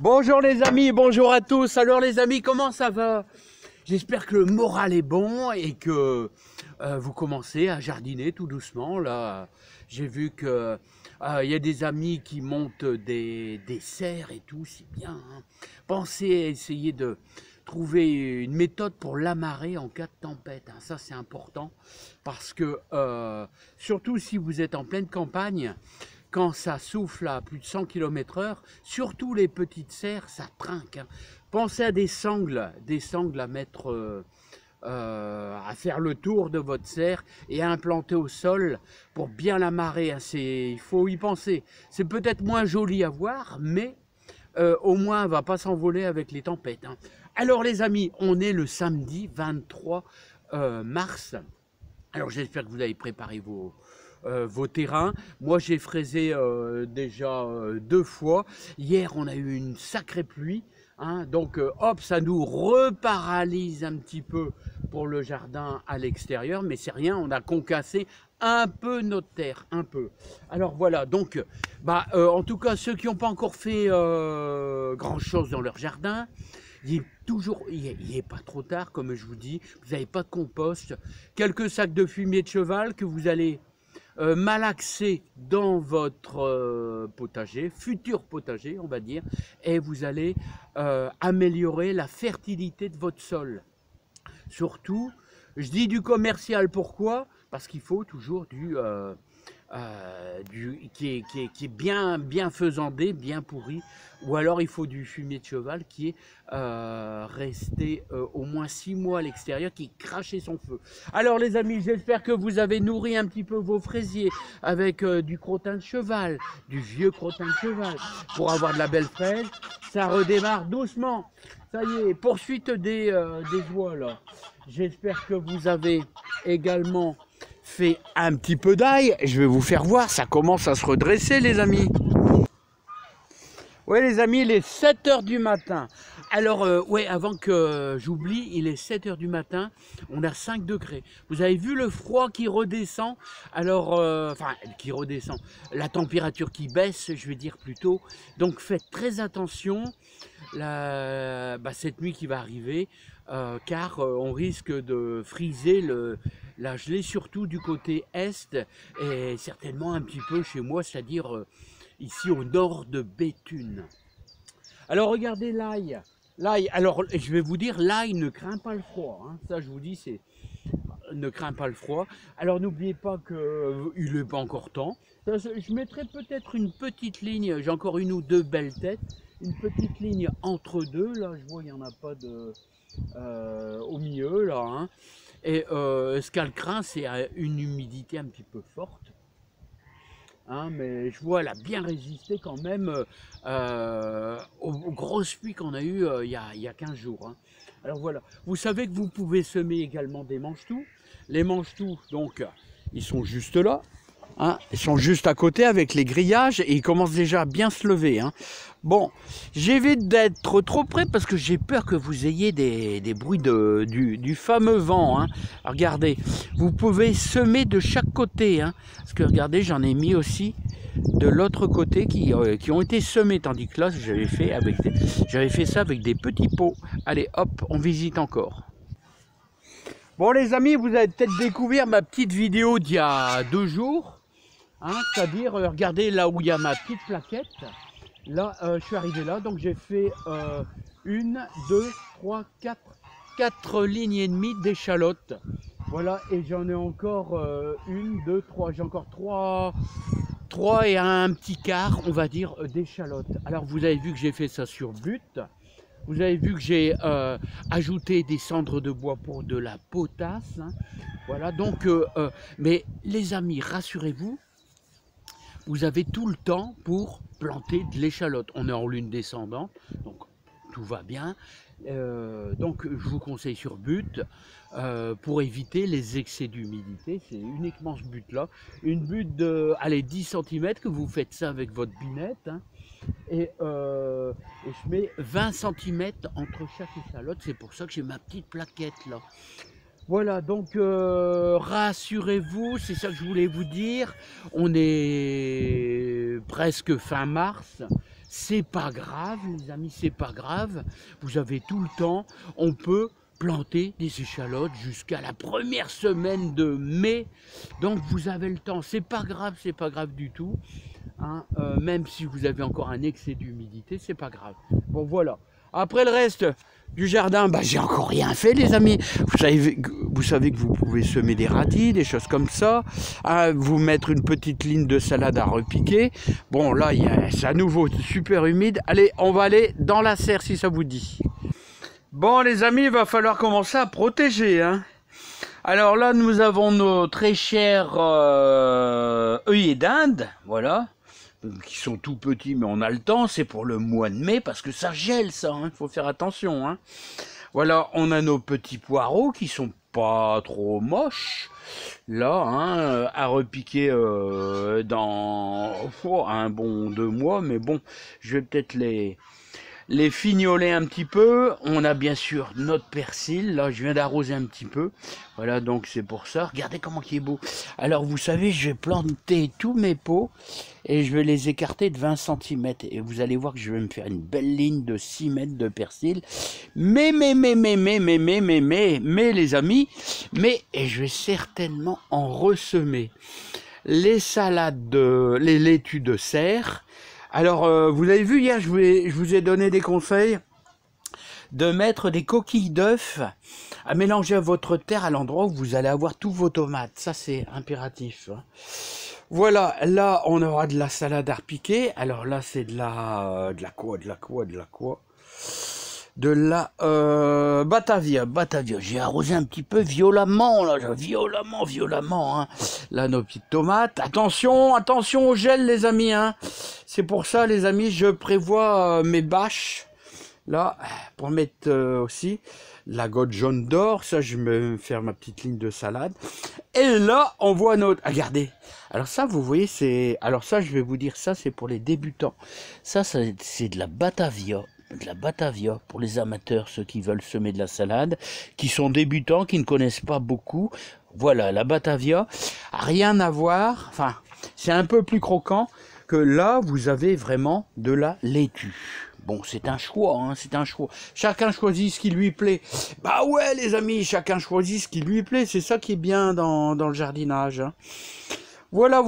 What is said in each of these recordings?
Bonjour les amis, bonjour à tous. Alors les amis, comment ça va? J'espère que le moral est bon et que vous commencez à jardiner tout doucement. Là, j'ai vu que y a des amis qui montent des serres et tout, c'est bien. Hein. Pensez à essayer de trouver une méthode pour l'amarrer en cas de tempête. Hein. Ça, c'est important parce que surtout si vous êtes en pleine campagne, quand ça souffle à plus de 100 km/h, surtout les petites serres, ça trinque. Hein. Pensez à des sangles à mettre, à faire le tour de votre serre et à implanter au sol pour bien l'amarrer. Hein. Il faut y penser. C'est peut-être moins joli à voir, mais au moins, elle ne va pas s'envoler avec les tempêtes. Hein. Alors les amis, on est le samedi 23 mars. Alors j'espère que vous avez préparé vos terrains. Moi j'ai fraisé déjà 2 fois. Hier on a eu une sacrée pluie. Hein, donc hop, ça nous reparalyse un petit peu pour le jardin à l'extérieur. Mais c'est rien, on a concassé un peu notre terre, un peu. Alors voilà, donc en tout cas ceux qui n'ont pas encore fait grand chose dans leur jardin, il est pas trop tard, comme je vous dis. Vous n'avez pas de compost, quelques sacs de fumier de cheval que vous allez malaxer dans votre potager, futur potager, on va dire, et vous allez améliorer la fertilité de votre sol. Surtout, je dis du commercial, pourquoi? Parce qu'il faut toujours qui est bien faisandé, bien pourri, ou alors il faut du fumier de cheval qui est resté au moins 6 mois à l'extérieur, qui crachait son feu. Alors les amis, j'espère que vous avez nourri un petit peu vos fraisiers avec du crottin de cheval, du vieux crottin de cheval, pour avoir de la belle fraise. Ça redémarre doucement. Ça y est, poursuite des oies là. J'espère que vous avez également fait un petit peu d'ail. Je vais vous faire voir, ça commence à se redresser les amis. Oui les amis, il est 7 h du matin. Alors ouais, avant que j'oublie, il est 7 h du matin, on a 5 degrés. Vous avez vu le froid qui redescend? Alors, enfin, qui redescend, la température qui baisse, je vais dire plutôt. Donc faites très attention, cette nuit qui va arriver, car on risque de friser la gelée, surtout du côté est, et certainement un petit peu chez moi, c'est-à-dire ici au nord de Béthune. Alors regardez l'ail. L'ail, alors je vais vous dire, l'ail ne craint pas le froid. Hein. Ça je vous dis, ne craint pas le froid. Alors n'oubliez pas qu'il n'est pas encore temps. Je mettrai peut-être une petite ligne, j'ai encore une ou deux belles têtes, une petite ligne entre deux. Là je vois il n'y en a pas au milieu là. Hein. Et ce qu'elle craint, c'est une humidité un petit peu forte. Hein, mais je vois, elle a bien résisté quand même aux grosses pluies qu'on a eues il y a 15 jours. Hein. Alors voilà, vous savez que vous pouvez semer également des manche-tout. Les manche-tout, donc, ils sont juste là. Hein, ils sont juste à côté avec les grillages et ils commencent déjà à bien se lever. Hein. Bon, j'évite d'être trop près parce que j'ai peur que vous ayez des bruits du fameux vent. Hein. Regardez, vous pouvez semer de chaque côté. Hein, parce que regardez, j'en ai mis aussi de l'autre côté qui ont été semés. Tandis que là, j'avais fait ça avec des petits pots. Allez, hop, on visite encore. Bon les amis, vous avez peut-être découvert ma petite vidéo d'il y a 2 jours. Hein, c'est-à-dire, regardez là où il y a ma petite plaquette. Là, je suis arrivé là, donc j'ai fait 1, 2, 3, 4 lignes et demie d'échalotes. Voilà, et j'en ai encore 1, 2, 3, j'ai encore 3 et un petit quart, on va dire, d'échalotes. Alors, vous avez vu que j'ai fait ça sur butte. Vous avez vu que j'ai ajouté des cendres de bois pour de la potasse. Hein. Voilà, donc, mais les amis, rassurez-vous, vous avez tout le temps pour planter de l'échalote. On est en lune descendante, donc tout va bien. Donc je vous conseille sur butte pour éviter les excès d'humidité. C'est uniquement ce but-là. Une butte de 10 cm que vous faites ça avec votre binette. Hein, et je mets 20 cm entre chaque échalote. C'est pour ça que j'ai ma petite plaquette là. Voilà, donc rassurez-vous, c'est ça que je voulais vous dire. On est presque fin mars. c'est pas grave les amis, c'est pas grave, vous avez tout le temps, on peut planter des échalotes jusqu'à la première semaine de mai, donc vous avez le temps, c'est pas grave du tout, hein, même si vous avez encore un excès d'humidité, c'est pas grave. Bon voilà, après le reste du jardin, bah, j'ai encore rien fait les amis. Vous savez que vous pouvez semer des radis, des choses comme ça, hein, vous mettre une petite ligne de salade à repiquer. Bon là, c'est à nouveau super humide. Allez, on va aller dans la serre si ça vous dit. Bon les amis, il va falloir commencer à protéger, hein. Alors là, nous avons nos très chers œillets d'Inde, voilà, qui sont tout petits, mais on a le temps, c'est pour le mois de mai, parce que ça gèle ça, il faut faire attention, hein. Voilà, on a nos petits poireaux qui sont pas trop moches, là, hein, à repiquer dans un bon 2 mois, mais bon, je vais peut-être les fignoler un petit peu. On a bien sûr notre persil, là je viens d'arroser un petit peu, voilà, donc c'est pour ça. Regardez comment il est beau. Alors vous savez, je vais planter tous mes pots et je vais les écarter de 20 cm et vous allez voir que je vais me faire une belle ligne de 6 mètres de persil, mais les amis, et je vais certainement en ressemer les salades, les laitues de serre. Alors, vous avez vu hier, je vous ai donné des conseils de mettre des coquilles d'œufs à mélanger à votre terre à l'endroit où vous allez avoir tous vos tomates. Ça, c'est impératif, hein. Voilà, là, on aura de la salade à repiquer. Alors là, c'est de la Batavia. J'ai arrosé un petit peu violemment, là, violemment, hein. Là, nos petites tomates. Attention au gel, les amis, hein. C'est pour ça, les amis, je prévois mes bâches, là, pour mettre aussi la goutte jaune d'or. Ça, je vais me faire ma petite ligne de salade. Et là, on voit notre... Ah, regardez. Alors ça, vous voyez, c'est... Alors ça, je vais vous dire, ça, c'est pour les débutants. Ça c'est de la Batavia. De la Batavia pour les amateurs, ceux qui veulent semer de la salade, qui sont débutants, qui ne connaissent pas beaucoup. Voilà, la Batavia, rien à voir, enfin, c'est un peu plus croquant que là, vous avez vraiment de la laitue. Bon, c'est un choix, hein, c'est un choix. Chacun choisit ce qui lui plaît. Bah ouais, les amis, chacun choisit ce qui lui plaît. C'est ça qui est bien dans le jardinage, hein. Voilà,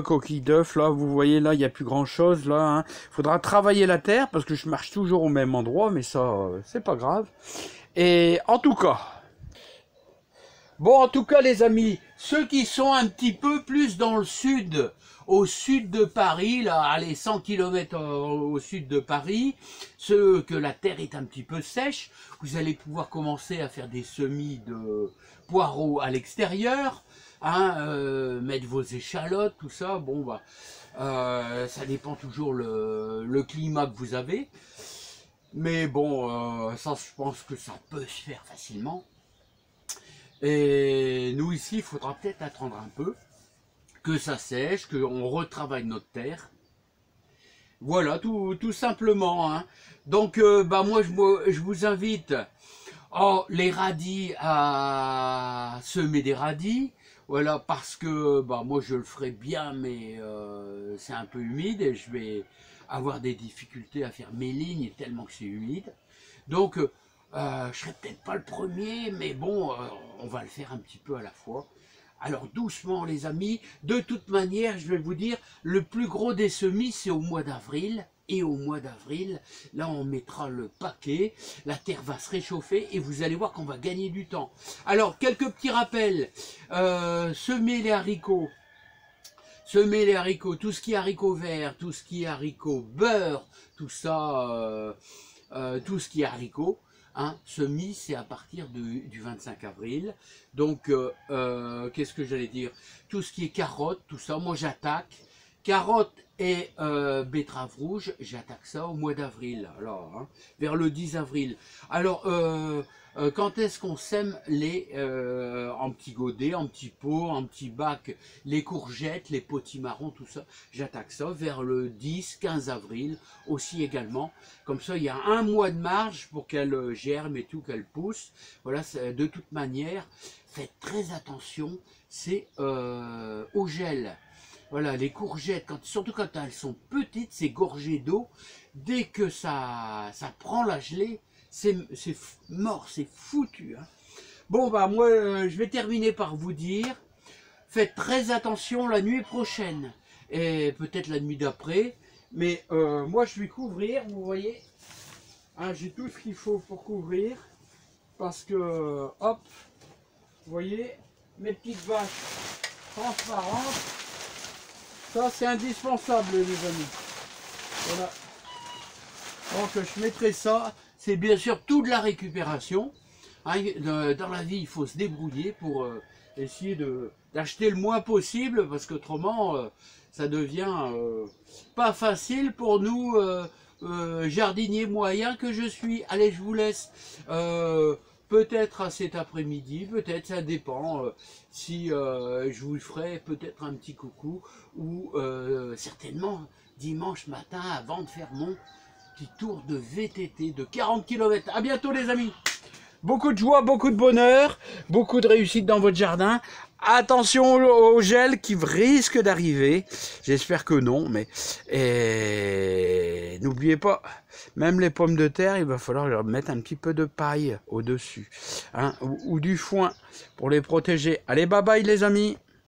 coquille d'œuf, là, vous voyez, là, il n'y a plus grand-chose, là, hein. Faudra travailler la terre, parce que je marche toujours au même endroit, mais ça, c'est pas grave. Et en tout cas, les amis, ceux qui sont un petit peu plus dans le sud, au sud de Paris, là, allez, 100 km au sud de Paris, ceux que la terre est un petit peu sèche, vous allez pouvoir commencer à faire des semis de poireaux à l'extérieur, hein, mettre vos échalotes, tout ça. Bon, bah, ça dépend toujours le climat que vous avez, mais bon, ça, je pense que ça peut se faire facilement. Et nous ici, il faudra peut-être attendre un peu que ça sèche, qu'on retravaille notre terre. Voilà, tout simplement, hein. Donc, bah moi, je vous invite, les radis, à semer des radis. Voilà, parce que bah moi, je le ferai bien, mais c'est un peu humide et je vais avoir des difficultés à faire mes lignes tellement que c'est humide. Donc, je serai peut-être pas le premier, mais bon, on va le faire un petit peu à la fois. Alors doucement les amis, de toute manière, je vais vous dire, le plus gros des semis, c'est au mois d'avril. Et au mois d'avril, là on mettra le paquet, la terre va se réchauffer et vous allez voir qu'on va gagner du temps. Alors, quelques petits rappels, semer les haricots. Tout ce qui est haricots verts, tout ce qui est haricots beurre, tout ça, tout ce qui est haricots, hein, semis, c'est à partir du 25 avril. Donc, qu'est-ce que j'allais dire? Tout ce qui est carottes, tout ça, moi j'attaque. Carottes et betterave rouge, j'attaque ça au mois d'avril, alors, hein, vers le 10 avril. Alors, quand est-ce qu'on sème en petits godets, en petits pots, en petits bacs, les courgettes, les potimarrons, tout ça, j'attaque ça vers le 10-15 avril aussi également. Comme ça, il y a un mois de marge pour qu'elle germe et tout, qu'elle pousse. Voilà, de toute manière, faites très attention, c'est au gel. Voilà, les courgettes, surtout quand elles sont petites, c'est gorgé d'eau. Dès que ça prend la gelée, c'est mort, c'est foutu. Hein. Bon, bah moi, je vais terminer par vous dire, faites très attention la nuit prochaine, et peut-être la nuit d'après. Mais moi, je vais couvrir, vous voyez, hein, j'ai tout ce qu'il faut pour couvrir. Parce que, hop, vous voyez, mes petites vaches transparentes, ça c'est indispensable les amis. Voilà. Donc je mettrai ça, c'est bien sûr tout de la récupération. Hein, dans la vie il faut se débrouiller pour essayer d'acheter le moins possible, parce qu'autrement ça devient pas facile pour nous jardiniers moyens que je suis. Allez, je vous laisse. Peut-être à cet après-midi, peut-être, ça dépend, si je vous ferai peut-être un petit coucou, ou certainement dimanche matin avant de faire mon petit tour de VTT de 40 km. À bientôt les amis. Beaucoup de joie, beaucoup de bonheur, beaucoup de réussite dans votre jardin. Attention au gel qui risque d'arriver. J'espère que non, mais n'oubliez pas, même les pommes de terre, il va falloir leur mettre un petit peu de paille au-dessus, hein, ou du foin pour les protéger. Allez, bye bye les amis.